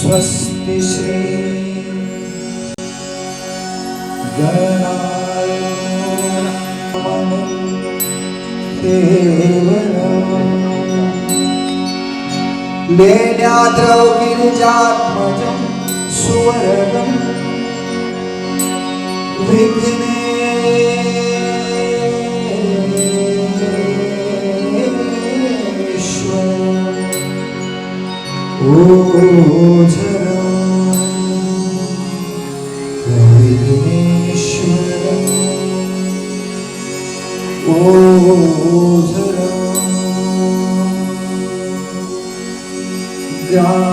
स्वस्ति श्री गणाय लेण्याद्रौ गिरिजात्मजं सुवरदं विघ्नेश्वर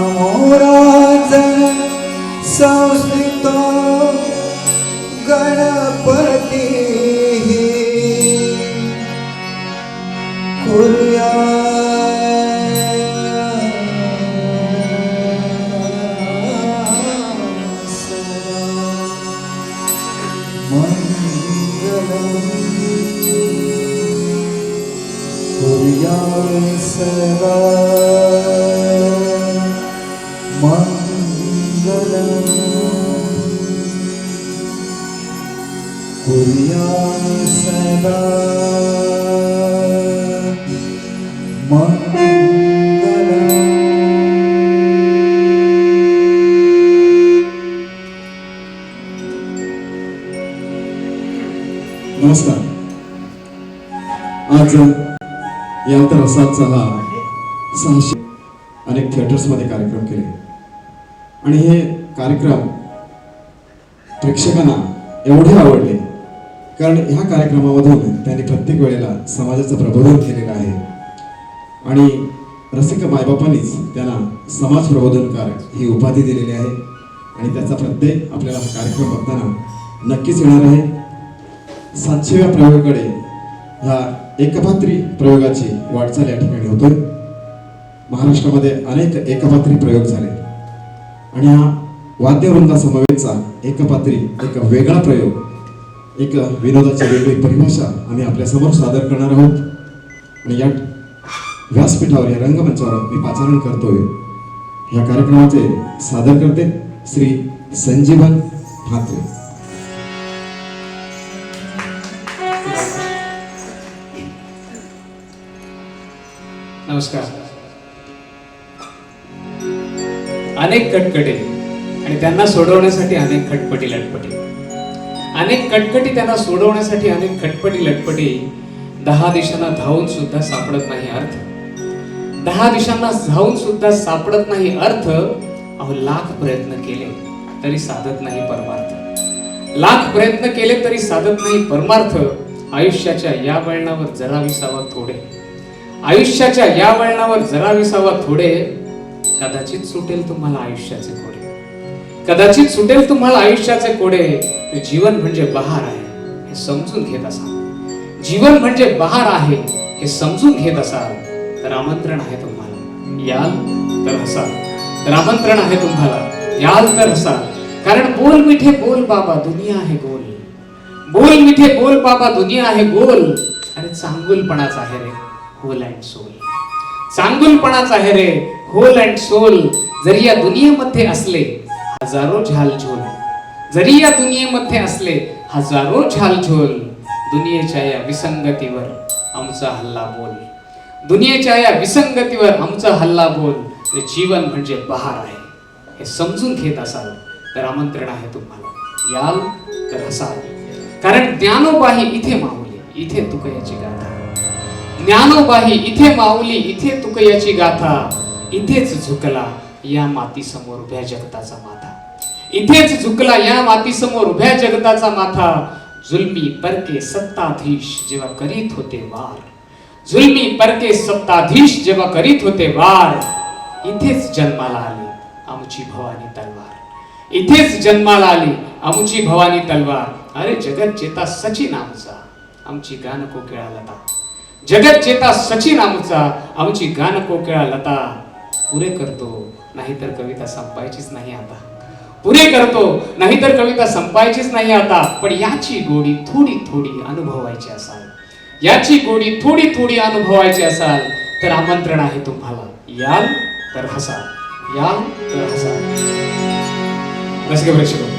ग्रामोराजन संस्थितो गणपति सदा मंगलम कुर्यात् सदा मंगलम। नमस्कार। आज यांतर रसाचा हा 600 अनेक थिएटर्समध्ये कार्यक्रम केले आणि हे कार्यक्रम प्रेक्षकांना एवढे आवडले कारण ह्या कार्यक्रमामधून त्यांनी प्रत्येक वेळेला समाजाचं प्रबोधन केलेलं आहे आणि रसिक मायबापांनीच त्यांना समाज प्रबोधनकार ही उपाधी दिलेली आहे आणि त्याचा प्रत्यय आपल्याला हा कार्यक्रम बघताना नक्कीच येणार आहे। 700व्या प्रयोगाकडे ह्या एकपात्री प्रयोगाची वाटचाल या ठिकाणी होतोय। महाराष्ट्रामध्ये अनेक एकपात्री प्रयोग झाले आणि हा वाद्यवृंदासमवेतचा एकपात्री एक वेगळा प्रयोग, एक विनोदाची वेगळी परिभाषा आम्ही आपल्या समोर सादर करणार आहोत आणि या व्यासपीठावर या रंगमंचावर मी पाचारण करतोय। या कार्यक्रमाचे सादर करते श्री संजीवन ठाकरे। नमस्कार। अनेक कटकटी आणि त्यांना सोडवण्यासाठी अनेक खटपटी लटपटी, अनेक कटकटी त्यांना सोडवण्यासाठी अनेक खटपटी लटपटी। 10 दिशांना धावून सुद्धा सापडत नाही अर्थ, 10 दिशांना धावून सुद्धा सापडत नाही अर्थ। अहो लाख प्रयत्न केले तरी साधत नाही परमार्थ, लाख प्रयत्न केले तरी साधत नाही परमार्थ। आयुष्याच्या या वळणावर जरा विसावा थोडे, आयुष्याच्या या वळणावर जरा विसावा थोडे। कदाचित सुटेल तुम्हाला आयुष्याचे कोडे, कदाचित सुटेल तुम्हाला आयुष्याचे कोडे। जीवन म्हणजे बहार आहे हे समजून घेत असाल, जीवन म्हणजे बहार आहे हे समजून घेत असाल तर आमंत्रण आहे तुम्हाला, याल तर हसाल, तर आमंत्रण आहे तुम्हाला, याल तर हसाल। कारण बोल मिठे बोल बाबा दुनिया आहे गोल, बोल मिठे बोल बाबा दुनिया आहे गोल। अरे चांगुलपणाच आहे रे होल अँड सोल, चांगुलपणाच आहे रे होल अँड सोल। जरी या दुनियेमध्ये असले हजारो झालझोल, जरी या दुनियेमध्ये असले हजारो झालझोल। दुनियेच्या या विसंगतीवर आमचा हल्ला बोल, दुनियेच्या या विसंगतीवर आमचा हल्ला बोल। जीवन म्हणजे बहार आहे हे समजून घेत असाल तर आमंत्रण आहे तुम्हाला, याल तर हसाल। कारण ज्ञानोबाही इथे माऊली इथे तुकयाची गाथा, ज्ञानोबाही इथे माऊली इथे तुकयाची गाथा। इथेच झुकला या माती समोर उभ्या जगताचा माथा, इथेच झुकला या माती समोर उभ्या जगताचा माथा। जुलमी परके सत्ताधीश जेव्हा करीत होते वार, जुलमी परके सत्ताधीश जेव्हा करीत होते वार। इथेच जन्माला आली आमची भवानी तलवार, इथेच जन्माला आली आमची भवानी तलवार। अरे जगत चेता सचिन आमचा आमची गान कोकिळा लता, जगत चेता सचिन आमचा आमची गान कोकिळा लता। पुरे करतो नाहीतर कविता संपायचीच नाही आता, पुरे करतो नाहीतर कविता संपायचीच नाही आता। पण याची गोडी थोडी थोडी अनुभवायची असाल, याची गोडी थोडी थोडी अनुभवायची असाल तर आमंत्रण आहे तुम्हाला, याल तर हसाल, याल तर हसा. रसिक प्रेक्षक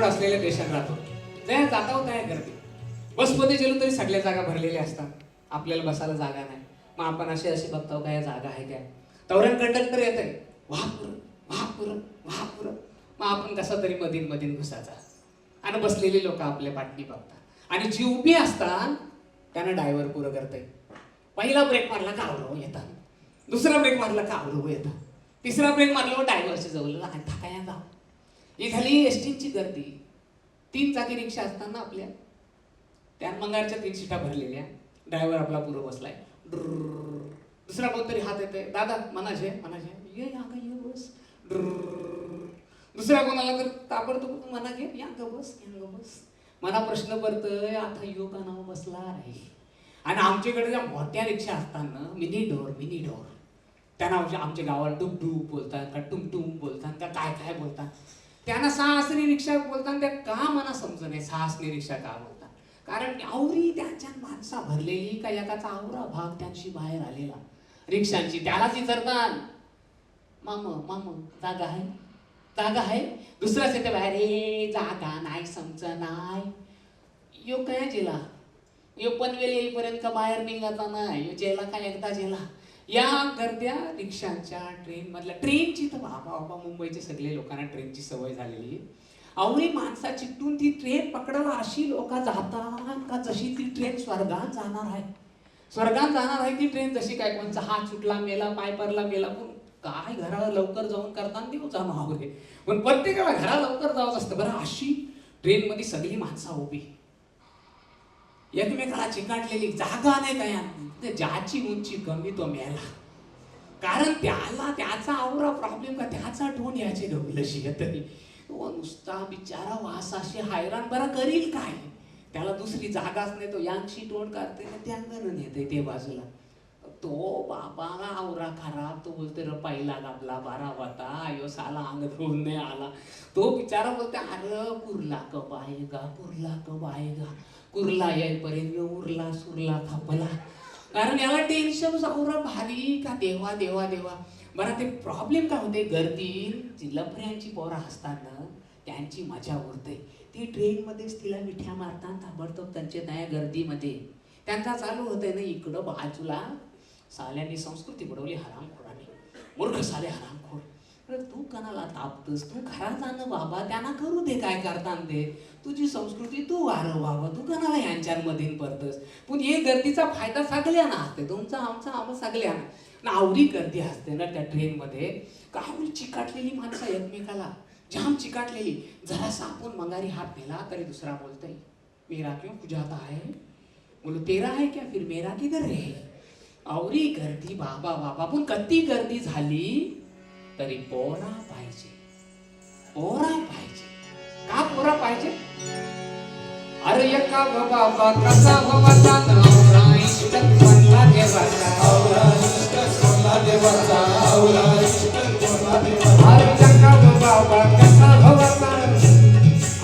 असलेल्या देशात राहतो. त्या जाता होता आहे गर्दी. बसमध्ये गेलो तरी सगळ्या जागा भरलेल्या असतात. आपल्याला बसायला जागा नाही. मग आपण असे बघतो काय जागा आहे काय. तवरण कंडक्टर येत आहे, वाहपुर वाहपुर वाहपुर. मग आपण कसा तरी मधीन मधीन घुसायचा आणि बसलेली लोक आपल्या पाठणी बघतात आणि जी उभी असतात त्यांना ड्रायव्हर पुरं करतंय. पहिला ब्रेक मारला का आवडव येतात, दुसरा ब्रेक मारला का आवडव येतात, तिसरा ब्रेक मारल्यावर ड्रायव्हरच्या जवळ थाकाया जा. ही झाली एसटीची गर्दी. 3 चाकी रिक्षा असताना आपल्या त्या मंगारच्या 3 सीटा भरलेल्या. ड्रायव्हर आपला पुरं बसलाय. दुसरा कोणतरी हात येतोय, दादा मनाशे मनाशे ये या ये बस. दुसऱ्या कोणाला तर ताबडतोब मना घे या बस या बस. मला प्रश्न पडतोय आता यो का नाव बसला आहे. आणि आमच्याकडे ज्या मोठ्या रिक्षा असताना मिनी डोर त्यांना आमच्या गावात डुबडुब बोलतात का टुमटुम बोलतात का काय काय बोलतात. त्यांना साहसनी रिक्षा बोलतात. त्या का मला समजत नाही साहसनी रिक्षा का बोलतात. कारण आवरी त्यांच्या माणसा भरलेली का एकाचा आवरा भाग त्यांची बाहेर आलेला रिक्षांची. त्यालाच विचारतात माम माम जागा आहे जागा आहे. दुसराच येते बाहेर ए जागा नाही समज नाही. यो काय जेला यो पनवेल येईपर्यंत का बाहेर निघायचा नाही. यो जेला काय एकदा जेला. या गर्द्या रिक्षांच्या ट्रेन मधल्या ट्रेनची तर बाबा मुंबईचे सगळे लोकांना ट्रेनची सवय झालेली. आवडी माणसा चिकटून ती ट्रेन पकडायला अशी लोक जातात का जशी ती ट्रेन स्वर्गात जाणार आहे. स्वर्गात जाणार आहे ती ट्रेन. जशी काय कोणचा हात सुटला मेला पाय पडला मेला पण काय घराला लवकर जाऊन करताना देऊ जाणं आवडे. पण प्रत्येकाला घरा लवकर जावंच असतं बरं. अशी ट्रेन मध्ये सगळी माणसं उभी एकमेकाला चिकाटलेली. जागा नाही काय. ज्याची उंची कमी तो मेला. कारण त्याला त्याचा आवरा प्रॉब्लेम का त्याचा टोन याची ढोलशी तरी नुसता बिचारा वासाशी हैराण बरा करील काय. त्याला दुसरी जागाच नाही. तो यांची टोन काढते त्या अंगण नेते ते बाजूला. तो बाबा आवरा खराब. तो बोलते र पहिला गाबला 12 वाता आयो साला अंग धुवून नाही आला. तो बिचारा बोलते अरे कुर्ला कब आएगा कुर्ला कब आएगा. कुर्ला यायपर्यंत उरला सुरला थापला. कारण याला टेन्शन आवरा भारी का देवा देवा देवा. बरं ते प्रॉब्लेम काय होते गर्दी लफड्यांची पोरं असताना त्यांची मजा उरते. ती ट्रेनमध्येच तिला मिठ्या मारतात ताबडतोब त्यांच्या त्या गर्दीमध्ये. त्यांचा चालू होतंय ना इकडं बाजूला साल्यांनी संस्कृती बुडवली हरामखोरांनी. मूर्ख साले हरामखोर. तू कणाला तापतस. तू खरा जाणं बाबा त्यांना करू दे काय करताना ते. तुझी संस्कृती तू वारव बाबा. तू कणाला यांच्यामध्ये पडतस. पण हे गर्दीचा फायदा सगळ्यांना असते. तुमचा आमचा आम्हा सगळ्यांना ना. आवडी गर्दी असते ना त्या ट्रेनमध्ये. आवडी चिकाटलेली माणसं एकमेकाला जाम चिकाटलेली. जरासा आपण मंगारी हात नेला तरी दुसरा बोलतोय मेरा क्यों खुजाता है. बोलो तेरा है क्या फिर मेरा किधर है. आवडी गर्दी बाबा बाबा. पण कती गर्दी झाली तरी पोरा पाहिजे. पोरा पाहिजे. का पोरा पाहिजे. अरे एका बाबा कसा बाबाचा नवरा इष्ट म्हणला देवाचा. अरे एका बाबा कसा बाबाचा.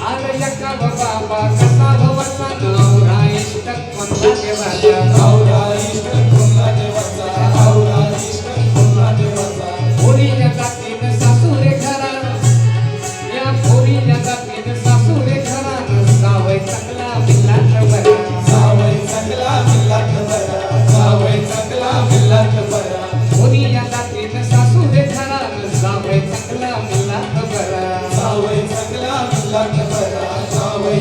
अरे एका बाबा कसा बाबाचा नवरा इष्ट म्हणला देवाचा. पोरीच्या जातीनं सासूरे घरानं. या पोरीच्या जातीनं सासूरे घरानं. जावई चांगला मिल्लात बरा. जावई चांगला मिल्लात बरा. जावई चांगला मिल्लात बरा. पोरीच्या जातीनं सासूरे घरानं. जावई चांगला मिल्लात बरा. जावई चांगला मिल्लात बरा. जावई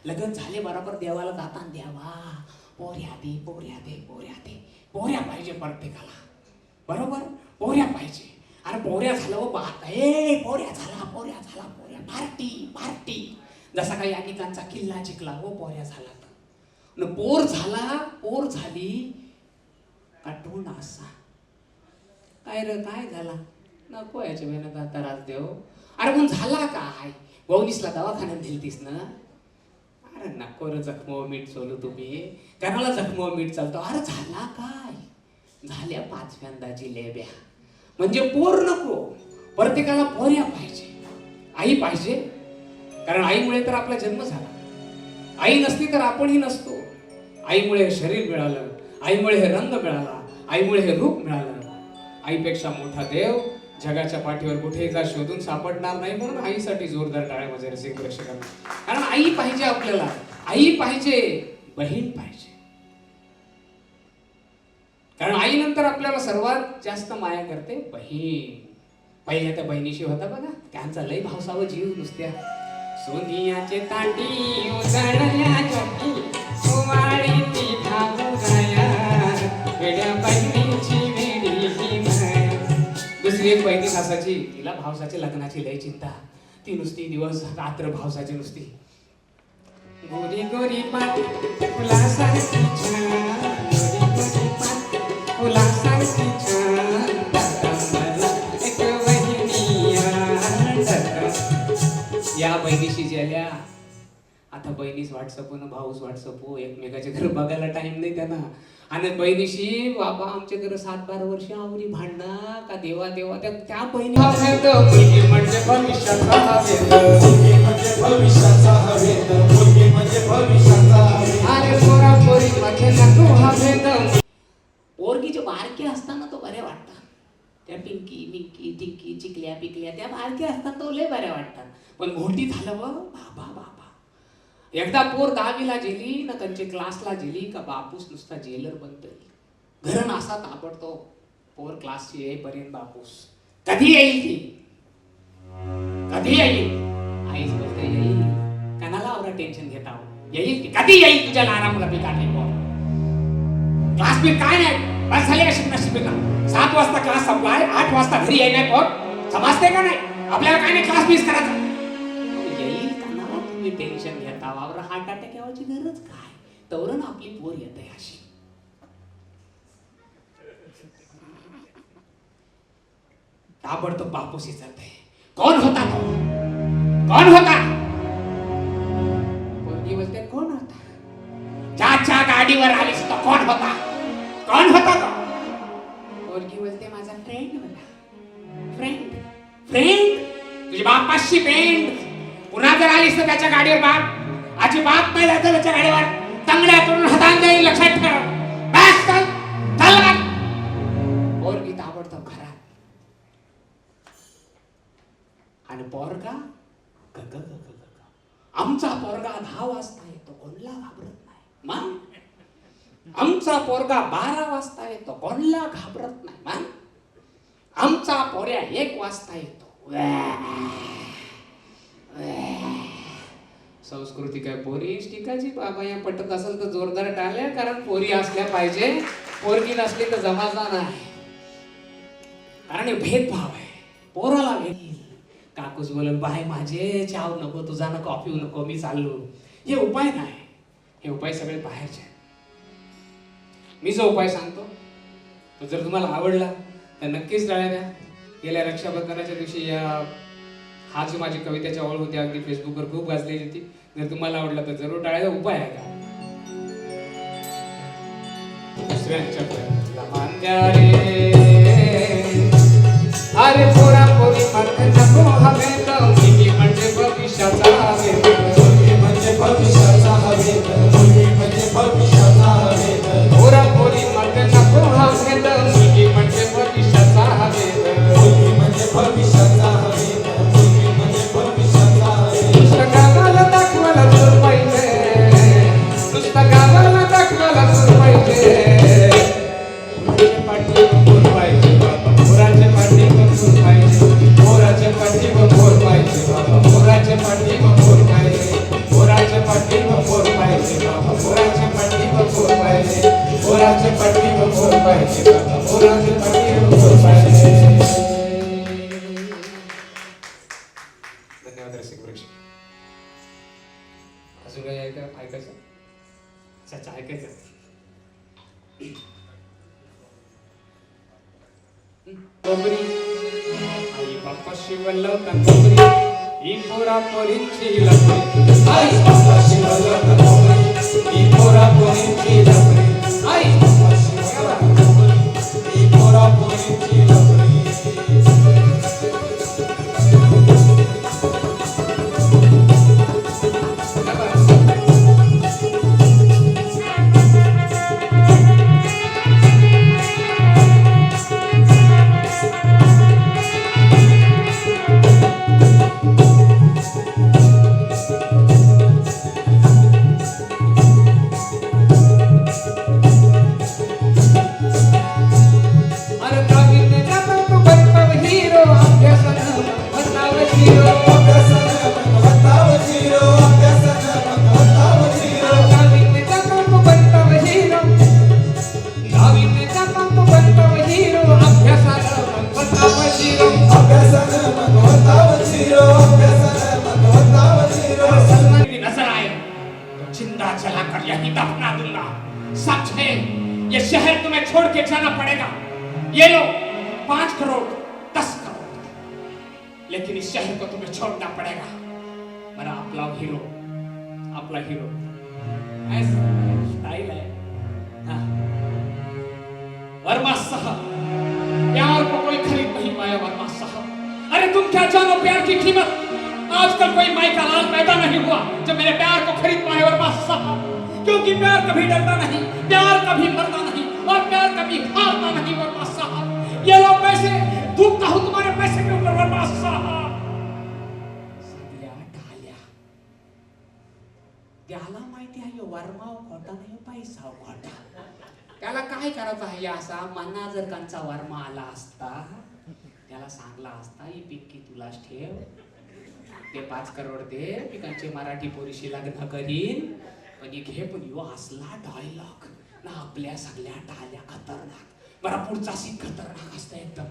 लग्न झाले बरोबर देवाला जाताना देवा पोऱ्या दे पोऱ्या दे पोऱ्या दे, पोऱ्या पाहिजे प्रत्येकाला, बरोबर पोऱ्या पाहिजे. अरे पोऱ्या झालं व पाहत पोऱ्या झाला पोऱ्या पार्टी पार्टी. जसा काही अनेकांचा किल्ला जिंकला हो पोऱ्या झाला तर पोर झाला, पोर झाली का तोंड असा काय रे काय झाला नको याच्या मेहनत आता राज देव. अरे मग झाला काय वौनीसला दवाखान्यात दिलतीस ना. अरे नको रे जखमव मीठ चोलू तुम्ही, कोणाला जखमव मीठ चालतो. अरे झाला काय, झाल्या 5व्यांदा जिलेब्या. म्हणजे पोर नको, प्रत्येकाला पोऱ्या पाहिजे, आई पाहिजे. कारण आईमुळे तर आपला जन्म झाला, आई नसती तर आपणही नसतो. आईमुळे हे शरीर मिळालं, आईमुळे हे रंग मिळाला, आईमुळे हे रूप मिळालं. आईपेक्षा मोठा देव जगाच्या पाठीवर कुठेही जा शोधून सापडणार नाही. म्हणून आईसाठी जोरदार टाळ्या वाजवा रसिक प्रेक्षकांना. कारण आई पाहिजे आपल्याला, आई पाहिजे, बहीण पाहिजे. कारण आईनंतर आपल्याला सर्वात जास्त माया करते बहीण. पहिल्या त्या बहिणीशी होता बघा, त्यांचा लय भावसावं जीव नुसत्या. सोनियाचे ताटी उजळल्या चोटी सुवाळी ती भाऊ गाया वेड्या बहिणीची वेडी ही माया. दुसरी एक बहिणी सासाची, तिला भावसाच्या लग्नाची लय चिंता. ती नुसती दिवस रात्र भावसाची नुसती. गोरी गोरी पाट फुलासारखी छान, गोरी गोरी पाट फुलासारखी छान, एक बहिणी या बहिणीशी जेल्या. आता बहिणीच व्हॉट्सअप भाऊच व्हॉट्सअप, एकमेकाच्या घर बघायला टाइम नाही त्यांना. आणि बहिणीशी बाबा आमच्या घर 7-12 वर्ष आवरी भांडणं का देवा देवा. त्या बहिणी म्हणजे भविष्याचा अरे पोरा पोरी मध्ये नको हा भेद. पोरगीचे बारके असताना तो बरे वाटतात. त्या पिंकी मिंकी टिंकी चिकल्या पिकल्या त्या बारक्या असतात तो लय बऱ्या वाटतात. पण मोठी झालं व बाबा बाबा. एकदा पोर 10वीला गेली ना त्यांचे क्लासला गेली का बापूस नुसता जेलर बनतोय. घरण असा ताबडतो पोर क्लासची येईपर्यंत बापूस कधी येईल ती, कधी येईल. आईच बोलते येईल. कणाला आवरा टेन्शन घेता येईल की कधी येईल तुझ्या आरामला पिकाने पोर. क्लास बी काय नाही बस झाली अशी नशीब का. 7 वाजता क्लास संपलाय, 8 वाजता घरी येई नाही पोर. समजते का नाही आपल्याला काय नाही क्लास मिस करायचा. येईल कणाला तुम्ही टेन्शन घेता वावर. हार्ट अटॅक यावाची गरज काय, तवरण आपली पोर येते अशी. ताबडतोब बापूस विचारते कोण होता तो, कोण होता. पोरगी बोलते कोण होता. ज्याच्या गाडीवर आलीस तो कोण होता, कोण होता तो. पोरगी बोलते माझा फ्रेंड होता. फ्रेंड फ्रेंड तुझी बापाशी फ्रेंड. पुन्हा जर आलीस तर त्याच्या गाडीवर बाप आजी बाप नाही जायचं त्याच्या गाडीवर. तंगड्या करून हातान जाईल लक्षात ठेव. बस चल चल बघ. पोरगी ताबडतोब घरात. आणि पोरगा ग ग ग ग ग. आमचा पोरगा 10 वाजता येतो कोणला घाबरत नाही मान. आमचा पोरगा 12 वाजता येतो कोणला घाबरत नाही मान. आमचा पोऱ्या 1 वाजता येतो. संस्कृती काय पोरी टिकायची बाबा. या पटत असेल तर जोरदार टाळ्या. कारण पोरी असल्या पाहिजे, पोरगी नसली तर जमाजा नाही. कारण भेदभाव आहे. पोराला भेद. काकूच बोलून बाय माझे चाव नको, तुझा नको, कॉफी नको, मी चाललो. हे उपाय नाही, हे उपाय सगळे बाहेरचे. मी जो उपाय सांगतो तो जर तुम्हाला आवडला तर नक्कीच टाळ्या द्या. गेल्या रक्षाबंधनाच्या दिवशी हा जो माझी कवितेची आवड होती अगदी फेसबुकवर खूप गाजलेली होती. जर तुम्हाला आवडला तर जरूर टाळ्या. उपाय आहे का दुसऱ्यांच्या अरे पोरा पोरी मध्ये नको हा भेद. मुलगी म्हणजे भविष्याचा भेद, मुलगी म्हणजे भविष्याचा भेद, मुलगी म्हणजे भविष्याचा भेद. पोरा पोरी मध्ये नको हा भेद. मुलगी म्हणजे भविष्याचा भेद, मुलगी म्हणजे भविष्याचा भेद, मुलगी म्हणजे भविष्याचा भेद. नुसतं गावाला दाखवायला दूर पाहिजे, नुसतं गावाला दाखवायला दूर पाहिजे. पाठी बोल पाहिजे बाबा, पोराच्या पाठी बोल पाहिजे, पोराच्या पाठी बोल पाहिजे मोराचे पाहिजे. धन्यवाद रसिक वृक्ष. अजून काही ऐकायचं? अच्छा ऐकायचं. कोबरी आई बाप्पा शिवलं कोबरी ही पोरा पोरींची लपरी. आई बाप्पा शिवलं कोबरी ही पोरा पोरींची लपरी. आई बाप्पा शिवलं कोबरी ही पोरा पोरींची लपरी. ये शहर तुम्हें छोड़ के जाना पड़ेगा. ये लो 5 करोड़ 10 करोड़, लेकिन इस शहर को तुम्हें छोड़ना पड़ेगा. मेरा आपला हीरो ऐसा स्टाइल है. हाँ. वर्मा साहब, प्यार को कोई खरीद नहीं पाया. वर्मा साहब, अरे तुम क्या जानो प्यार की कीमत. आजकल कोई माई का लाल पैदा नहीं हुआ जो मेरे प्यार को खरीद पाए. वर्मा साहब, क्योंकि प्यार कभी डरता नहीं, प्यार कभी मरता नहीं, और प्यार कभी हारता नहीं. वर्मा साहब, ये लो पैसे, थूकता हूं तुम्हारे पैसे के ऊपर. वर्मा साहब, सगळ्या टाल्या त्याला माहिती आहे वर्मा खोटा नाही, पैसा खोटा. त्याला काय करायचं आहे असा मना. जर कंचा वर्मा आला असता त्याला सांगला असता ही पिक्की तुलाच ठेव, ते 5 करोड दे, मी कंचे मराठी पोरीशी लग्न करीन. पण ये घे, पण यो असला डायलॉग ना आपल्या सगळ्या टाल्या खतरनाक. बरा पुढचा सीन खतरनाक असतं एकदम.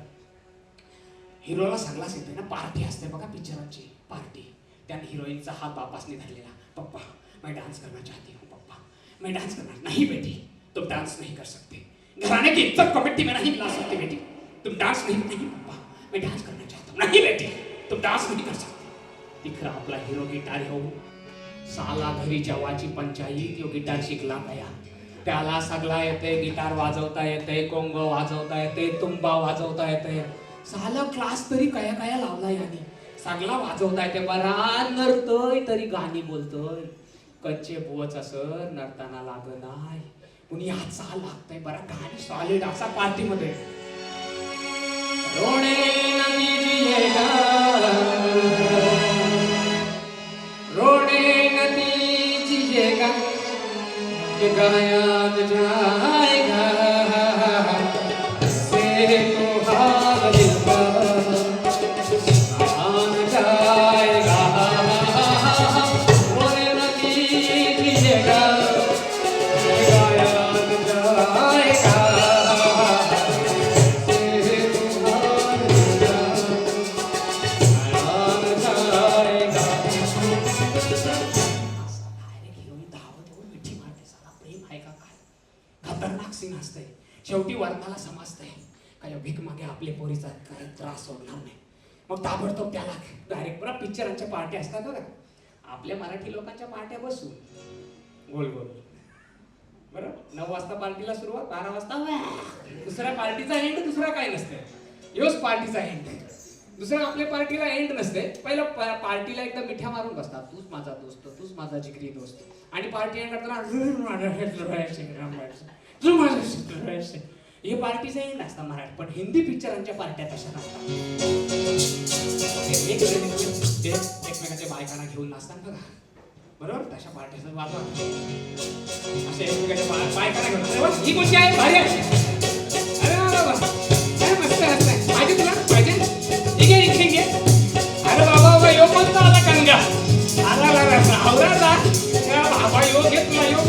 हिरोला सगळाच येतोय ना. पार्टी असते बघा पिक्चरांची पार्टी. त्याने हिरोईनचा हात बापासने धरलेला. पप्पा मैं डांस करना चाहती हूँ. पप्पा मैं डांस करना. नहीं बेटी, तुम डांस नहीं कर सकते. घराने की इज्जत को मिट्टी में नहीं मिला सकते बेटी. तुम डांस नहीं. पप्पा मैं डांस करना चाहता हूँ. नहीं बेटी, तुम डांस नहीं कर सकते. तिखरा आपला हिरो गिटार हो. साला घरी जेवाची पंचायत यो गिटार शिकला गया. त्याला सगळा येते. गिटार वाजवता येते, कोंगो वाजवता येते, तुंबा वाजवता येते. साला क्लास तरी कया कया लावला याने. सगळा वाजवता येते. बरा नरतोय तरी गाणी बोलतोय. कच्चे बुवच असं नरताना लागनाय. पण याचा लागतंय बरा गाणी सॉलिड असा पार्टीमध्ये. रोणे नदी जिएगा, रोणे नदी जिएगा, ये गाया जाएगा से तो हाल दिल का आन जाएगा. रोणे नदी जिएगा, ये गाया जाएगा से तो हाल दिल का आन जाएगा. खतरनाक सीन असते. शेवटी वर्णाला समजतंय काय भीक मागे आपले पोरीचा काय त्रास सोडणार नाही. मग ताबडतोब त्याला डायरेक्ट बरं पिक्चरांच्या पार्ट्या असतात बघा. आपल्या मराठी लोकांच्या पार्ट्या बसून गोल गोल बरं. 9 वाजता पार्टीला सुरुवात, 12 वाजता दुसऱ्या पार्टीचा एंड. दुसरा काय नसते, योच पार्टीचा एंड. दुसऱ्या आपल्या पार्टीला एंड नसते. पहिला पार्टीला एकदा मिठ्या मारून बसतात. तूच माझा दोस्त, तूच माझा जिगरी दोस्त. आणि पार्टी एंड करताना हे पार्टीचा एंड असतात मराठी. पण हिंदी पिक्चरांच्या पार्ट्या तशा नसतात. एकमेकाच्या बायकांना घेऊन नाचतात बघा, बरोबर. तशा पार्ट्याचं वाजवा असे एकमेकाच्या बायकांना घेऊन. ही गोष्टी आहे भारी आहे. अरे बाबा काय मस्त असतं. पाहिजे तुला पाहिजे, ठीक आहे. अरे बाबा यो कोणता आला कंगा. आवरा बाबा योग घे तुला. योग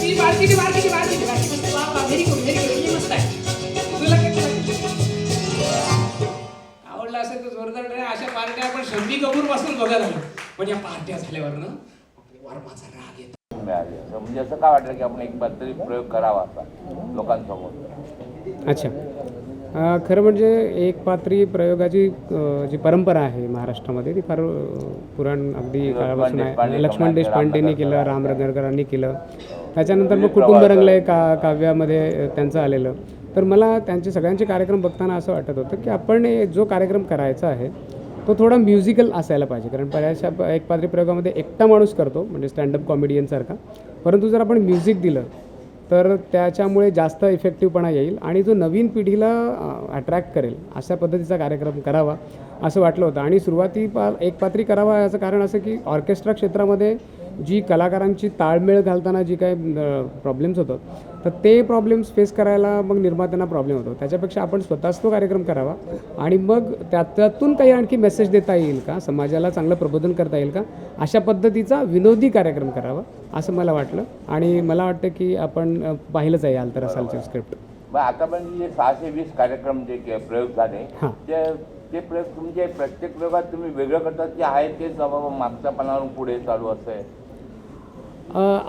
ती बारकी मस्त. Very good. कपूर पासून बघत आलो, पण या पार्ट्या झाल्यावर ना वर्माचा राग येतो. मिळाली असं म्हणजे असं काय वाटलं की आपण एक तरी प्रयोग करावा असा लोकांसमोर? अच्छा, खरं म्हणजे एक पात्री प्रयोगाची जी परंपरा आहे महाराष्ट्रामध्ये ती फार पुराण अगदी काळापासून आहे. लक्ष्मण देशपांडेंनी केलं, राम रंगरकरांनी केलं, त्याच्यानंतर मग कुटुंब रंगलंय काव्यामध्ये त्यांचं आलेलं. तर मला त्यांचे सगळ्यांचे कार्यक्रम बघताना असं वाटत होतं की आपण जो कार्यक्रम करायचा आहे तो थोडा म्युझिकल असायला पाहिजे. कारण बऱ्याचशा एक पात्री प्रयोगामध्ये एकटा माणूस करतो म्हणजे स्टँडअप कॉमेडियनसारखा, परंतु जर आपण म्युझिक दिलं तर त्याच्यामुळे जास्त इफेक्टिव्हपणा येईल आणि जो नवीन पिढीला अट्रॅक्ट करेल अशा पद्धतीचा कार्यक्रम करावा असं वाटलं होतं. आणि एक पात्री करावा याचं कारण असं की ऑर्केस्ट्रा क्षेत्रामध्ये जी कलाकारांची ताळमेळ घालताना जी काही प्रॉब्लेम्स होतात तर ते प्रॉब्लेम्स फेस करायला मग निर्मात्यांना प्रॉब्लेम होतो. त्याच्यापेक्षा आपण स्वतःच तो कार्यक्रम करावा आणि मग त्यातून काही आणखी मेसेज देता येईल का, समाजाला चांगलं प्रबोधन करता येईल का, अशा पद्धतीचा विनोदी कार्यक्रम करावा असं मला वाटलं. आणि मला वाटतं की आपण पाहिलंच आहे आलतर असालचे स्क्रिप्ट. मग आता पण जे 620 कार्यक्रम जे प्रयोग झाले हां. ते प्रयोग तुमचे प्रत्येक प्रयोगात तुम्ही वेगळं करतात की आहे तेच बाबा मागच्या पानावरून पुढे चालू असं आहे?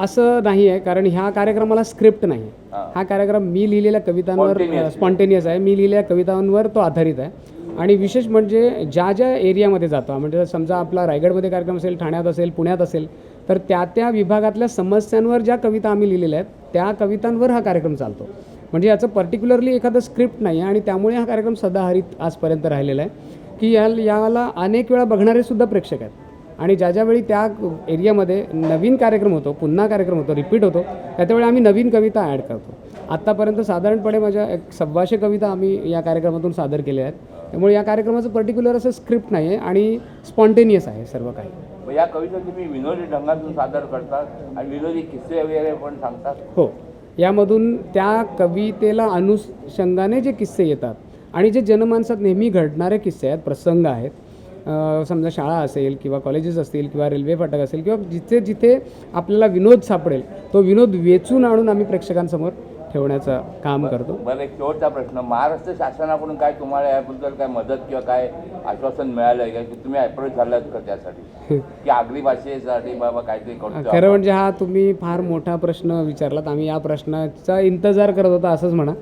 असं नाही आहे, कारण ह्या कार्यक्रमाला स्क्रिप्ट नाही. हा कार्यक्रम मी लिहिलेल्या कवितांवर स्पॉन्टेनियस आहे. मी लिहिलेल्या कवितांवर तो आधारित आहे. आणि विशेष म्हणजे ज्या ज्या एरियामध्ये जातो, म्हणजे समजा आपला रायगडमध्ये कार्यक्रम असेल, ठाण्यात असेल, पुण्यात असेल, तर त्या विभागातल्या समस्यांवर ज्या कविता आम्ही लिहिलेल्या आहेत त्या कवितांवर हा कार्यक्रम चालतो. म्हणजे याचं पर्टिक्युलरली एखादं स्क्रिप्ट नाही आहे. आणि त्यामुळे हा कार्यक्रम सदाहरित आजपर्यंत राहिलेला आहे की याला अनेक वेळा बघणारेसुद्धा प्रेक्षक आहेत. आणि ज्या वेळी त्या एरियामध्ये नवीन कार्यक्रम होतो, पुन्हा कार्यक्रम होतो, रिपीट होतो, त्यावेळी आम्ही नवीन कविता ॲड करतो. आत्तापर्यंत साधारणपणे माझ्या 100 कविता आम्ही या कार्यक्रमातून सादर केल्या आहेत. त्यामुळे या कार्यक्रमाचं पर्टिक्युलर असं स्क्रिप्ट नाही आहे आणि स्पॉन्टेनियस आहे सर्व काही. मग या कविता तुम्ही विनोदी ढंगातून सादर करतात आणि विनोदी किस्से वगैरे पण सांगतात? हो, यामधून त्या कवितेला अनुषंगाने जे किस्से येतात आणि जे जनमानसात नेहमी घडणारे किस्से आहेत, प्रसंग आहेत, समजा शाळा असेल किंवा कॉलेजेस असतील किंवा रेल्वे फाटक असेल किंवा जिथे जिथे आपल्याला विनोद सापडेल तो विनोद वेचून आणून आम्ही प्रेक्षकांसमोर ठेवण्याचं काम करतो. मला एक शेवटचा प्रश्न, महाराष्ट्र शासनाकडून काय तुम्हाला याबद्दल काय मदत किंवा काय आश्वासन मिळालं आहे का की तुम्ही अप्रोच झालात का त्यासाठी की आगरी भाषेसाठी बाबा काहीतरी करतो? खरं म्हणजे हा तुम्ही फार मोठा प्रश्न विचारलात. आम्ही या प्रश्नाचा इंतजार करत होता असंच म्हणा.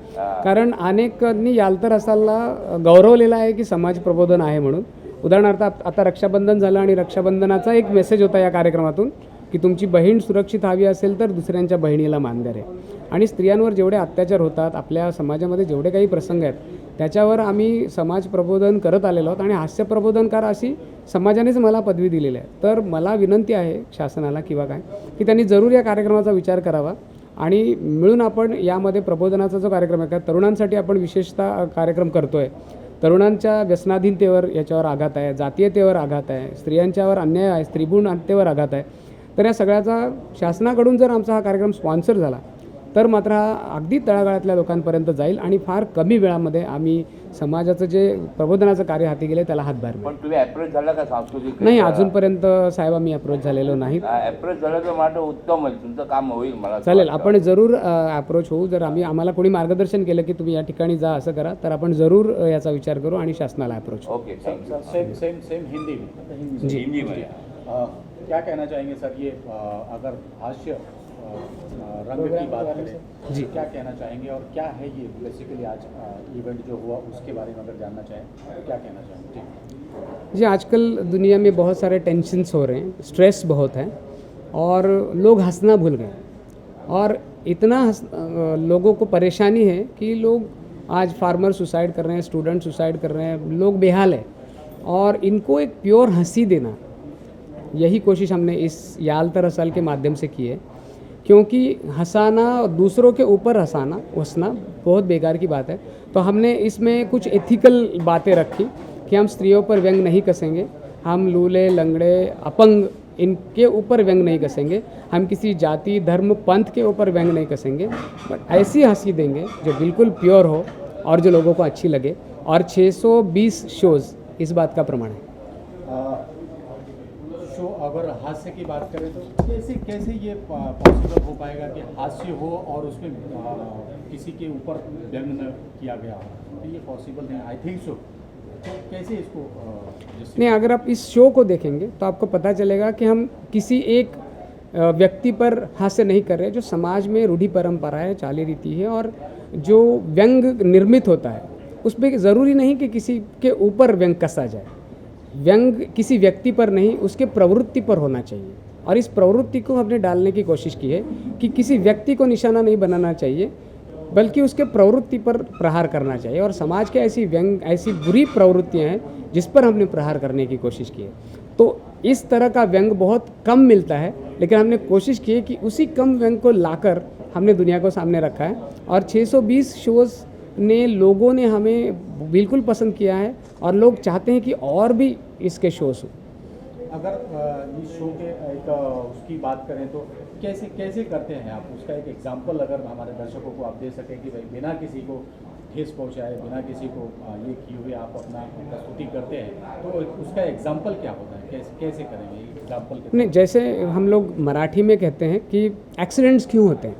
कारण अनेकांनी यालतर असालला गौरवलेला आहे की समाज प्रबोधन आहे म्हणून. उदाहरणार्थ आता रक्षाबंधन झालं आणि रक्षाबंधनाचा एक मेसेज होता या कार्यक्रमातून की तुमची बहीण सुरक्षित हवी असेल तर दुसऱ्यांच्या बहिणीला मान द्या रे. आणि स्त्रियांवर जेवढे अत्याचार होतात, आपल्या समाजामध्ये जेवढे काही प्रसंग आहेत त्याच्यावर आम्ही समाज प्रबोधन करत आलेलो आहोत आणि हास्य प्रबोधनकार अशी समाजानेच मला पदवी दिलेली आहे. तर मला विनंती आहे शासनाला किंवा काय की त्यांनी जरूर या कार्यक्रमाचा विचार करावा आणि मिळून आपण यामध्ये प्रबोधनाचा जो कार्यक्रम आहे, तरुणांसाठी आपण विशेषतः कार्यक्रम करतो आहे. तरुणांच्या व्यसनाधीनतेवर याच्यावर आघात आहे, जातीयतेवर आघात आहे, स्त्रियांच्यावर अन्याय आहे, स्त्रीभ्रूण हत्येवर आघात आहे. तर या सगळ्याचा शासनाकडून जर आमचा हा कार्यक्रम स्पॉन्सर झाला तर मात्र हा अगदी तळागाळातल्या लोकांपर्यंत जाईल आणि फार कमी वेळामध्ये आम्ही समाजाचं जे प्रबोधनाचं कार्य हाती गेले त्याला हातभार मिळेल. पण तुम्ही अप्रोच झाला का सांस्कृतिक? नाही, अजूनपर्यंत साहेब आम्ही अप्रोच झालेलो नाही. अप्रोच झालं तर माझं उत्तम होईल, तुमचं काम होईल. मला चालेल, आपण जरूर अप्रोच होऊ. जर आम्हाला कोणी मार्गदर्शन केलं की तुम्ही या ठिकाणी जा असं करा तर आपण जरूर याचा विचार करू आणि शासनाला अप्रोच. ओके, सेम हिंदी में जी हिंदी में क्या कहना चाहेंगे सर? ये अगर हास्य रंग की बात करें जी, क्या कहना चाहेंगे और क्या है ये बेसिकली आज इवेंट जो हुआ उसके बारे में अगर जानना चाहें तो क्या कहना चाहेंगे? जी, आजकल दुनिया में बहुत सारे टेंशन्स हो रहे हैं, स्ट्रेस बहुत है और लोग हंसना भूल गए और इतना लोगों को परेशानी है कि लोग आज फार्मर सुसाइड कर रहे हैं, स्टूडेंट सुसाइड कर रहे हैं, लोग बेहाल है. और इनको एक प्योर हंसी देना, यही कोशिश हमने इस यालतर असल के माध्यम से की है. क्योंकि हंसाना, दूसरों के ऊपर हंसना बहुत बेकार की बात है. तो हमने इसमें कुछ एथिकल बातें रखी कि हम स्त्रियों पर व्यंग नहीं कसेंगे, हम लूले, लंगड़े, अपंग इनके ऊपर व्यंग नहीं कसेंगे, हम किसी जाति, धर्म, पंथ के ऊपर व्यंग नहीं कसेंगे, बट ऐसी हंसी देंगे जो बिल्कुल प्योर हो और जो लोगों को अच्छी लगे. और 620 शोज़ इस बात का प्रमाण है. शो अगर हास्य की बात करें तो कैसे ये पॉसिबल हो पाएगा कि हास्य हो और उसमें किसी के ऊपर व्यंग न किया गया हो? तो ये पॉसिबल नहीं, आई थिंक सो. कैसे इसको नहीं, अगर आप इस शो को देखेंगे तो आपको पता चलेगा कि हम किसी एक व्यक्ति पर हास्य नहीं कर रहे। जो समाज में रूढ़ी परंपरा है, चाली रीति है और जो व्यंग निर्मित होता है उसमें ज़रूरी नहीं कि किसी के ऊपर व्यंग कसा जाए। व्यंग किसी व्यक्ति पर नहीं, उसके प्रवृत्ति पर होना चाहिए। और इस प्रवृत्ति को हमने डालने की कोशिश की है कि किसी व्यक्ति को निशाना नहीं बनाना चाहिए, बल्कि उसके प्रवृत्ति पर प्रहार करना चाहिए। और समाज के ऐसी व्यंग, ऐसी बुरी प्रवृत्तियाँ हैं जिस पर हमने प्रहार करने की कोशिश की है। तो इस तरह का व्यंग बहुत कम मिलता है, लेकिन हमने कोशिश की है कि उसी कम व्यंग को लाकर हमने दुनिया को सामने रखा है। और 620 शोज़ ने, लोगों ने हमें बिल्कुल पसंद किया है और लोग चाहते हैं कि और भी इसके शोज़ हों। अगर इस शो के एक उसकी बात करें तो कैसे कैसे करते हैं आप? उसका एक एग्जांपल अगर हमारे दर्शकों को आप दे सकें कि भाई बिना किसी को ठेस पहुंचाए, बिना किसी को ये किए हुए आप अपना प्रस्तुति करते हैं, तो उसका एग्जांपल क्या होता है? कैसे करेंगे एग्जांपल? नहीं, जैसे हम लोग मराठी में कहते हैं कि एक्सीडेंट्स क्यों होते हैं,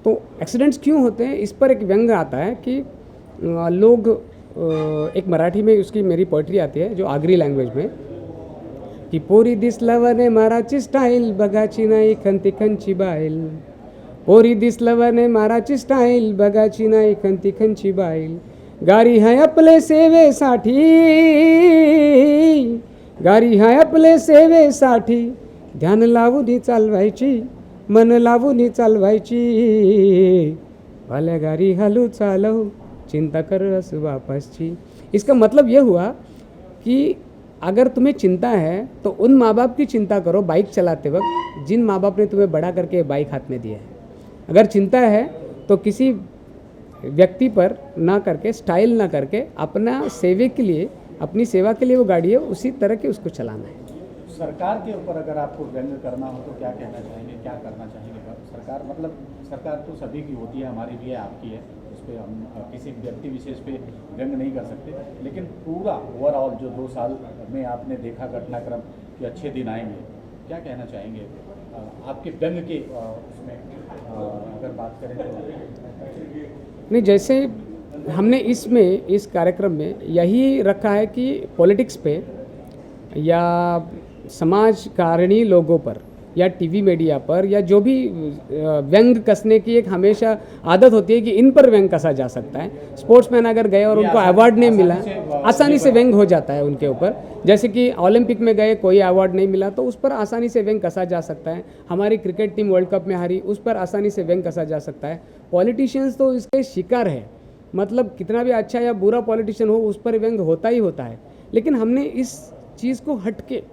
तो एक्सीडेंट्स क्यों होते हैं इस पर एक व्यंग आता है कि लोग, एक मराठी में उसकी मेरी पोइट्री आती है जो आगरी लैंग्वेज में, की पोरी दिसलवने माराची स्टाईल बघाची नाही खंती खंची बाईल, पोरी दिसलवने माराची स्टाईल बघाची नाही खंती खंची बाईल, गारी है आपले सेवेसाठी, गारी है आपले सेवेसाठी, ध्यान लावून चालवायची, मन लावून चालवायची, भल्या गारी हालू चालव, चिंता कर अस वापसची। इसका मतलब यह हुआ कि अगर तुम्हें चिंता है तो उन माँ बाप की चिंता करो बाइक चलाते वक्त जिन माँ बाप ने तुम्हें बड़ा करके बाइक हाथ में दिया है। अगर चिंता है तो किसी व्यक्ति पर ना करके, स्टाइल ना करके, अपना सेवे के लिए, अपनी सेवा के लिए वो गाड़ी है उसी तरह के उसको चलाना है। सरकार के ऊपर अगर आपको व्यंग करना हो तो क्या कहना चाहेंगे, क्या करना चाहेंगे? सरकार मतलब सरकार तो सभी की होती है, हमारी भी है, आपकी है, उस पर हम किसी व्यक्ति विशेष पे व्यंग नहीं कर सकते, लेकिन पूरा ओवरऑल जो 2 साल में आपने देखा घटनाक्रम कि अच्छे दिन आएंगे, क्या कहना चाहेंगे आपके व्यंग के उसमें अगर बात करें तो? नहीं, जैसे हमने इसमें, इस कार्यक्रम में यही रखा है कि पॉलिटिक्स पे या समाजकारणी लोगों पर या टीवी मीडिया पर या जो भी व्यंग कसने की एक हमेशा आदत होती है कि इन पर व्यंग कसा जा सकता है। स्पोर्ट्समैन अगर गए और उनको अवार्ड नहीं मिला, आसानी से व्यंग हो जाता है उनके ऊपर। जैसे कि ओलंपिक में गए, कोई अवार्ड नहीं मिला तो उस पर आसानी से व्यंग कसा जा सकता है। हमारी क्रिकेट टीम वर्ल्ड कप में हारी, उस पर आसानी से व्यंग कसा जा सकता है। पॉलिटिशियंस तो इसके शिकार है, मतलब कितना भी अच्छा या बुरा पॉलिटिशियन हो उस पर व्यंग होता ही होता है। लेकिन हमने इस चीज़ को हटके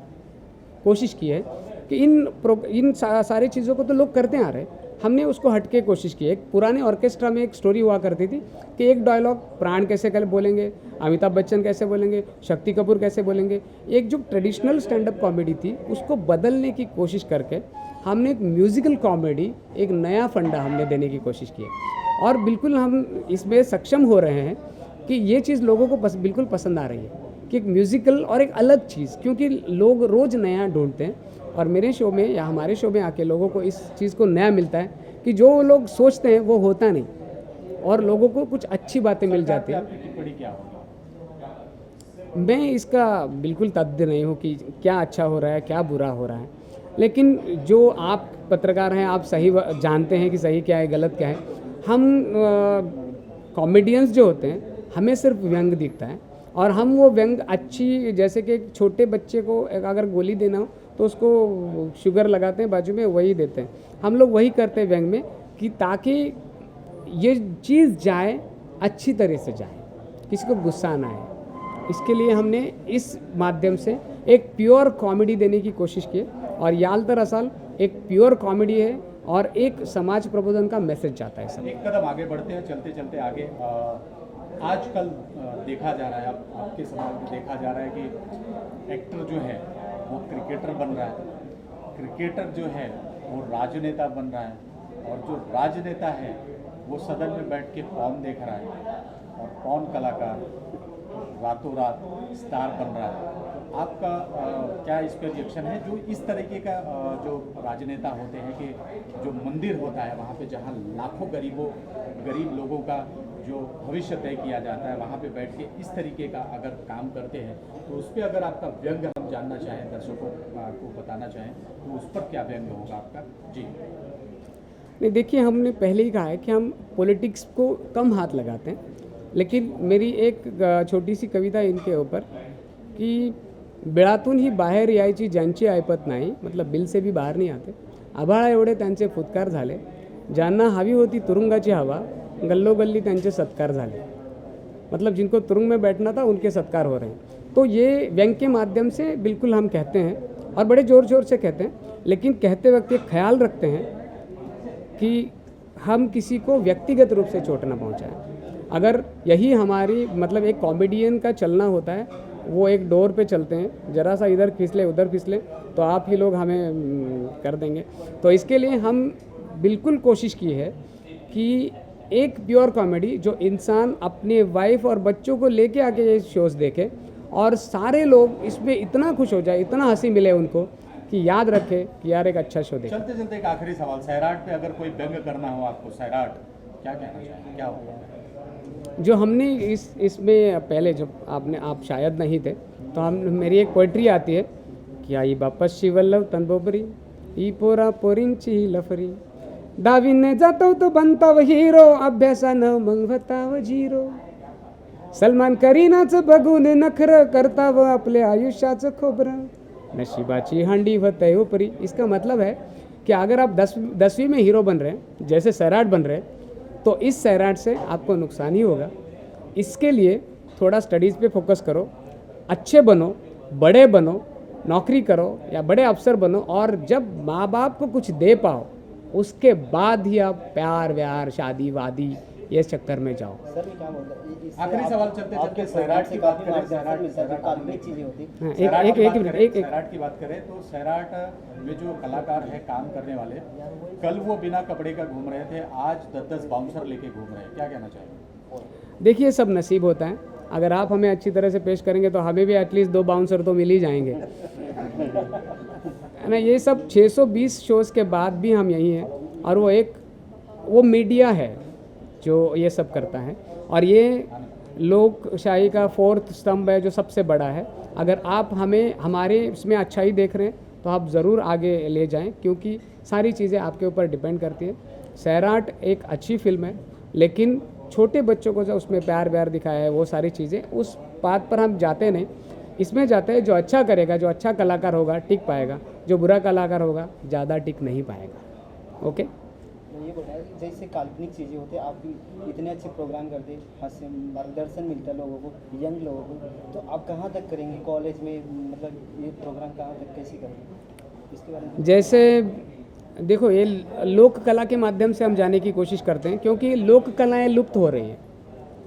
कोशिश की है कि इन सारी चीज़ों को तो लोग करते आ रहे हैं, हमने उसको हटके कोशिश की है। एक पुराने ऑर्केस्ट्रा में एक स्टोरी हुआ करती थी कि एक डायलॉग प्राण कैसे बोलेंगे, अमिताभ बच्चन कैसे बोलेंगे, शक्ति कपूर कैसे बोलेंगे। एक जो ट्रेडिशनल स्टैंड अप कॉमेडी थी उसको बदलने की कोशिश करके हमने एक म्यूज़िकल कॉमेडी, एक नया फंडा हमने देने की कोशिश की है। और बिल्कुल हम इसमें सक्षम हो रहे हैं कि ये चीज़ लोगों को बिल्कुल पसंद आ रही है कि एक म्यूज़िकल और एक अलग चीज़, क्योंकि लोग रोज़ नया ढूंढते हैं और मेरे शो में या हमारे शो में आके लोगों को इस चीज़ को नया मिलता है कि जो लोग सोचते हैं वो होता नहीं और लोगों को कुछ अच्छी बातें मिल जाती हैं। मैं इसका बिल्कुल तथ्य नहीं हूँ कि क्या अच्छा हो रहा है, क्या बुरा हो रहा है, लेकिन जो आप पत्रकार हैं, आप सही जानते हैं कि सही क्या है, गलत क्या है। हम कॉमेडियंस जो होते हैं हमें सिर्फ व्यंग दिखता है और हम वो व्यंग अच्छी, जैसे कि एक छोटे बच्चे को अगर गोली देना हो तो उसको शुगर लगाते हैं बाजू में, वही देते हैं। हम लोग वही करते हैं व्यंग में कि ताकि ये चीज़ जाए, अच्छी तरह से जाए, किसी को गुस्सा ना आए। इसके लिए हमने इस माध्यम से एक प्योर कॉमेडी देने की कोशिश की और याल दरअसल एक प्योर कॉमेडी है और एक समाज प्रबोधन का मैसेज जाता है। सब एक कदम आगे बढ़ते हैं, चलते चलते आगे। आजकल देखा जा रहा है, आपके समाज में देखा जा रहा है कि एक्टर जो है वो क्रिकेटर बन रहा है, क्रिकेटर जो है वो राजनेता बन रहा है और जो राजनेता है वो सदन में बैठ के पॉर्न देख रहा है और पॉर्न कलाकार रातों रात स्टार बन रहा है, तो आपका क्या इस पर रिएक्शन है? जो इस तरीके का जो राजनेता होते हैं कि जो मंदिर होता है वहाँ पे जहाँ लाखों गरीब लोगों का जो भविष्य तय किया जाता है, वहाँ पे बैठ के इस तरीके का अगर काम करते हैं, तो उस पर अगर आपका व्यंग हम जानना चाहें, दर्शकों को बताना चाहें, तो उस पर क्या व्यंग होगा आपका? जी नहीं, देखिए, हमने पहले ही कहा है कि हम पॉलिटिक्स को कम हाथ लगाते हैं, लेकिन मेरी एक छोटी सी कविता है इनके ऊपर कि बिळातून ही बाहेर यायची ज्यांची ऐपत नाही, मतलब बिल से भी बाहर नहीं आते, आभाळा एवढे त्यांचे फुतकार झाले, ज्यांना हवी होती तुरुंगाची हवा, गल्लोगल्ली त्यांचे सत्कार झाले। मतलब जिनको तुरुंग में बैठना था उनके सत्कार हो रहे हैं। तो ये व्यंग के माध्यम से बिल्कुल हम कहते हैं और बड़े ज़ोर शोर से कहते हैं, लेकिन कहते वक्त ये ख्याल रखते हैं कि हम किसी को व्यक्तिगत रूप से चोट ना पहुंचाएं। अगर यही हमारी मतलब एक कॉमेडियन का चलना होता है, वो एक डोर पे चलते हैं, ज़रा सा इधर फिसले उधर फिसले तो आप ही लोग हमें कर देंगे। तो इसके लिए हम बिल्कुल कोशिश की है कि एक प्योर कॉमेडी जो इंसान अपने वाइफ और बच्चों को लेके आके ये शोज़ देखे और सारे लोग इसमें इतना खुश हो जाए, इतना हंसी मिले उनको कि याद रखे कि यार एक अच्छा शो देखा। चलते चलते एक आखिरी सवाल, सैराट पे अगर कोई व्यंग करना हो आपको, सैराट क्या कहना चाहिए, क्या होगा? जो हमने इसमें पहले जब आप शायद नहीं थे तो हम मेरी एक पोइट्री आती है कि आई बापशी वल्लभ तनबोबरी ई पोरा पोरींची लफरी, डावीने जातो तो बनताव हिरो, अभ्यासानं मग होताव झिरो, सलमान करीनाचं बघून नखरं करताव आपले आयुष्याचं खोबरं, नशिबाची हांडी होतय उपरी। इसका मतलब है कि अगर आप 10वीं में हीरो बन रहे हैं, जैसे सैराट बन रहे हैं, तो इस सैराट से आपको नुकसान ही होगा। इसके लिए थोड़ा स्टडीज़ पे फोकस करो, अच्छे बनो, बड़े बनो, नौकरी करो या बड़े अफसर बनो, और जब माँ बाप को कुछ दे पाओ उसके बाद ही आप प्यार व्यार शादी वादी ये चक्कर में जाओ। सर मैं क्या बोल रहा हूँ, आखिरी सवाल चलते चलते सैराट की बात करें, काल्पनिक चीजें होती हाँ, एक मिनट सैराट की बात करें तो सैराट में जो कलाकार हैं काम करने वाले, कल वो बिना कपड़े का घूम रहे थे, आज 10-10 बाउंसर लेके घूम रहे हैं, क्या कहना चाहिए? देखिए, सब नसीब होता है। अगर आप हमें अच्छी तरह से पेश करेंगे तो हमें भी एटलीस्ट 2 बाउंसर तो मिल ही जाएंगे, है ना। ये सब 620 शोज़ के बाद भी हम यही हैं, और वो मीडिया है जो ये सब करता है, और ये लोकशाही का 4th स्तंभ है जो सबसे बड़ा है। अगर आप हमें हमारे इसमें अच्छाई देख रहे हैं तो आप ज़रूर आगे ले जाएं, क्योंकि सारी चीज़ें आपके ऊपर डिपेंड करती है। सैराट एक अच्छी फिल्म है, लेकिन छोटे बच्चों को जो उसमें प्यार व्यार दिखाया है वो सारी चीज़ें, उस बात पर हम जाते नहीं। इसमें जाते हैं जो अच्छा करेगा, जो अच्छा कलाकार होगा टिक पाएगा, जो बुरा कलाकार होगा ज़्यादा टिक नहीं पाएगा। ओके, ये बोल रहा है जैसे काल्पनिक चीज़ें होती है, आप इतने अच्छे प्रोग्राम करते हैं, हंसे मार्गदर्शन मिलता है लोगों को, यंग लोगों को, तो आप कहाँ तक करेंगे कॉलेज में, मतलब ये प्रोग्राम कहाँ तक कैसे करेंगे, इसके बारे में? जैसे देखो, ये लोक कला के माध्यम से हम जाने की कोशिश करते हैं, क्योंकि लोक कलाएँ लुप्त हो रही हैं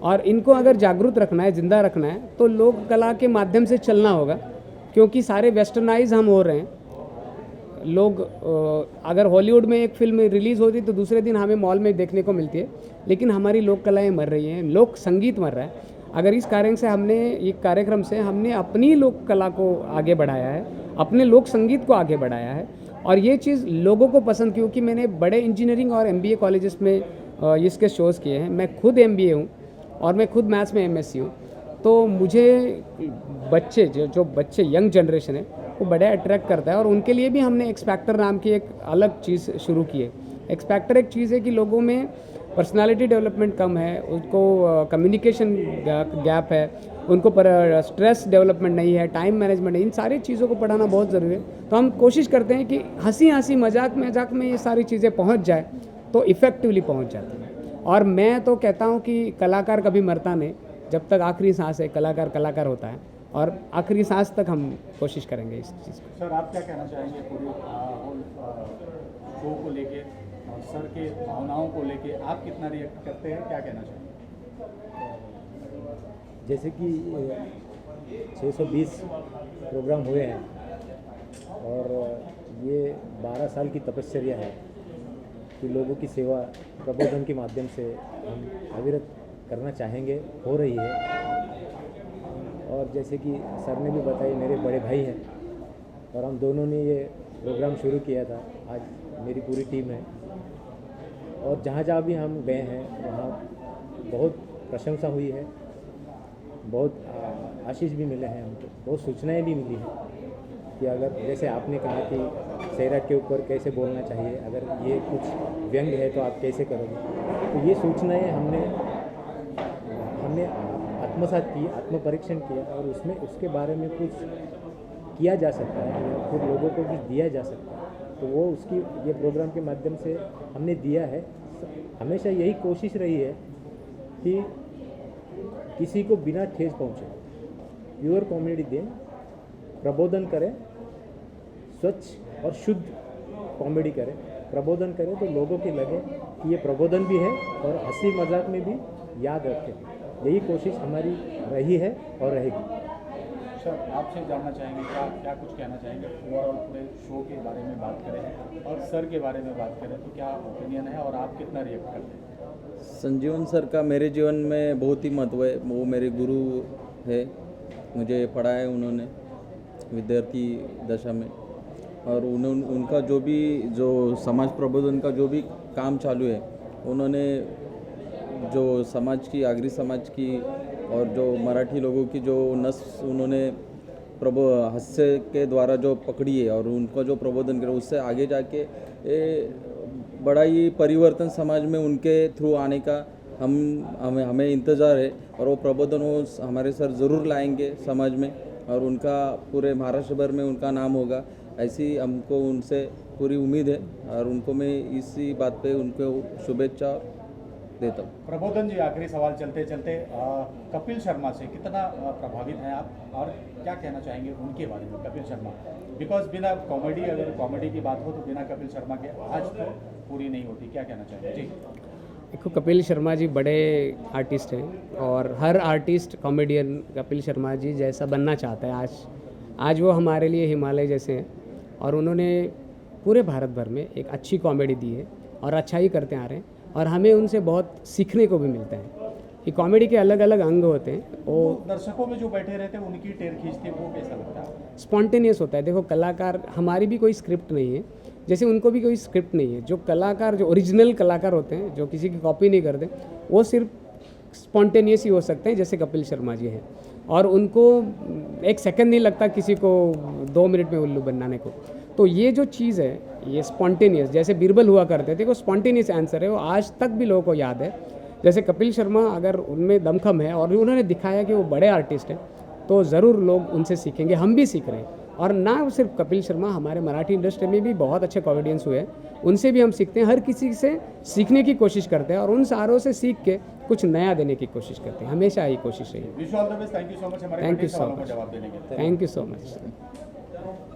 और इनको अगर जागरूक रखना है, ज़िंदा रखना है, तो लोक कला के माध्यम से चलना होगा, क्योंकि सारे वेस्टर्नाइज हम हो रहे हैं। लोग अगर हॉलीवुड में एक फिल्म रिलीज़ होती तो दूसरे दिन हमें मॉल में देखने को मिलती है, लेकिन हमारी लोक कलाएँ मर रही हैं, लोक संगीत मर रहा है। अगर इस कारण से ये कार्यक्रम से हमने अपनी लोक कला को आगे बढ़ाया है, अपने लोक संगीत को आगे बढ़ाया है, और ये चीज़ लोगों को पसंद, क्योंकि मैंने बड़े इंजीनियरिंग और MBA कॉलेजेस में इसके शोज़ किए हैं। मैं खुद MBA हूँ और मैं खुद मैथ्स में MSc हूँ, तो मुझे बच्चे जो बच्चे यंग जनरेशन है वो बड़े अट्रैक्ट करता है, और उनके लिए भी हमने एक्स फैक्टर नाम की एक अलग चीज़ शुरू की है। एक्स फैक्टर एक चीज़ है कि लोगों में पर्सनालिटी डेवलपमेंट कम है, उनको कम्युनिकेशन गैप है, उनको पर स्ट्रेस डेवलपमेंट नहीं है, टाइम मैनेजमेंट नहीं, इन सारी चीज़ों को पढ़ाना बहुत ज़रूरी है। तो हम कोशिश करते हैं कि हंसी मजाक में ये सारी चीज़ें पहुंच जाए तो इफ़ेक्टिवली पहुंच जाती हैं। और मैं तो कहता हूं कि कलाकार कभी मरता नहीं, जब तक आखिरी सांस है कलाकार होता है, और आखिरी सांस तक हम कोशिश करेंगे इस चीज़ को। सर आप क्या कहना चाहेंगे पूरे शो को लेके और सर के भावनाओं को लेके, आप कितना रिएक्ट करते हैं, क्या कहना चाहेंगे? जैसे कि 620 प्रोग्राम हुए हैं और ये 12 साल की तपस्या है कि लोगों की सेवा प्रबोधन के माध्यम से हम अविरत करना चाहेंगे, हो रही है। और जैसे कि सर ने भी बताया, मेरे बड़े भाई हैं और हम दोनों ने ये प्रोग्राम शुरू किया था। आज मेरी पूरी टीम है और जहाँ जहाँ भी हम गए हैं वहाँ बहुत प्रशंसा हुई है, बहुत आशीष भी मिले हैं हमको, बहुत सूचनाएं भी मिली हैं कि अगर जैसे आपने कहा कि सैराट के ऊपर कैसे बोलना चाहिए, अगर ये कुछ व्यंग है तो आप कैसे करोगे, तो ये सूचनाएं हमने आत्मसात की, आत्मपरीक्षण किया और उसमें उसके बारे में कुछ किया जा सकता है या फिर लोगों को कुछ दिया जा सकता है, तो वो उसकी ये प्रोग्राम के माध्यम से हमने दिया है। हमेशा यही कोशिश रही है कि किसी को बिना ठेस पहुँचे प्योर कॉमेडी दें, प्रबोधन करें, स्वच्छ और शुद्ध कॉमेडी करें, प्रबोधन करें तो लोगों के लगे कि ये प्रबोधन भी है और हंसी मजाक में भी याद रखें। यही कोशिश हमारी रही है और रहेगी। सर, आपसे जानना चाहेंगे क्या कुछ कहना चाहेंगे ओवरऑल पूरे शो के बारे में बात करें और सर के बारे में बात करें तो क्या ओपिनियन है और आप कितना रिएक्ट करते हैं? संजीवन सर का मेरे जीवन में बहुत ही महत्व है। वो मेरे गुरु है, मुझे पढ़ाया है उन्होंने विद्यार्थी दशा में, और उनका जो समाज प्रबोधन का जो भी काम चालू है, उन्होंने जो समाज की, आगरी समाज की और जो मराठी लोगों की जो नस उन्होंने हास्य के द्वारा जो पकड़ी है और उनका जो प्रबोधन किया, उससे आगे जाके बड़ा ही परिवर्तन समाज में उनके थ्रू आने का हमें इंतज़ार है। और वो प्रबोधन वो हमारे सर ज़रूर लाएंगे समाज में और उनका पूरे महाराष्ट्र भर में उनका नाम होगा, ऐसी हमको उनसे पूरी उम्मीद है और उनको मैं इसी बात पे उनको शुभेच्छा देता हूँ। प्रबोधन जी, आखिरी सवाल चलते चलते कपिल शर्मा से कितना प्रभावित हैं आप और क्या कहना चाहेंगे उनके बारे में? कपिल शर्मा, बिकॉज बिना कॉमेडी, अगर कॉमेडी की बात हो तो बिना कपिल शर्मा के आज तो पूरी नहीं होती, क्या कहना चाहेंगे? जी देखो, कपिल शर्मा जी बड़े आर्टिस्ट हैं और हर आर्टिस्ट कॉमेडियन कपिल शर्मा जी जैसा बनना चाहता है। आज वो हमारे लिए हिमालय जैसे हैं और उन्होंने पूरे भारत भर में एक अच्छी कॉमेडी दी है और अच्छा ही करते आ रहे हैं और हमें उनसे बहुत सीखने को भी मिलता है कि कॉमेडी के अलग अलग अंग होते हैं। वो दर्शकों में जो बैठे रहते हैं उनकी टेर खींचते, वो कैसा लगता है? स्पॉन्टेनियस होता है। देखो, कलाकार, हमारी भी कोई स्क्रिप्ट नहीं है, जैसे उनको भी कोई स्क्रिप्ट नहीं है। जो कलाकार, जो ओरिजिनल कलाकार होते हैं, जो किसी की कॉपी नहीं करते, वो सिर्फ स्पॉन्टेनियस ही हो सकते हैं, जैसे कपिल शर्मा जी हैं। और उनको एक सेकंड नहीं लगता किसी को 2 मिनट में उल्लू बनाने को। तो ये जो चीज़ है, ये स्पॉन्टेनियस, जैसे बीरबल हुआ करते थे, वो स्पॉन्टेनियस आंसर है, वो आज तक भी लोगों को याद है। जैसे कपिल शर्मा, अगर उनमें दमखम है और उन्होंने दिखाया कि वो बड़े आर्टिस्ट हैं, तो ज़रूर लोग उनसे सीखेंगे। हम भी सीख रहे हैं, और ना सिर्फ कपिल शर्मा, हमारे मराठी इंडस्ट्री में भी बहुत अच्छे कॉमेडियंस हुए हैं, उनसे भी हम सीखते हैं। हर किसी से सीखने की कोशिश करते हैं और उन सारों से सीख के कुछ नया देने की कोशिश करते हैं। हमेशा यही कोशिश रही है। Wish all the best. Thank you so much हमारे थैंक यू कई सो सवालों का मच। जवाब देने के लिए। Thank you so much.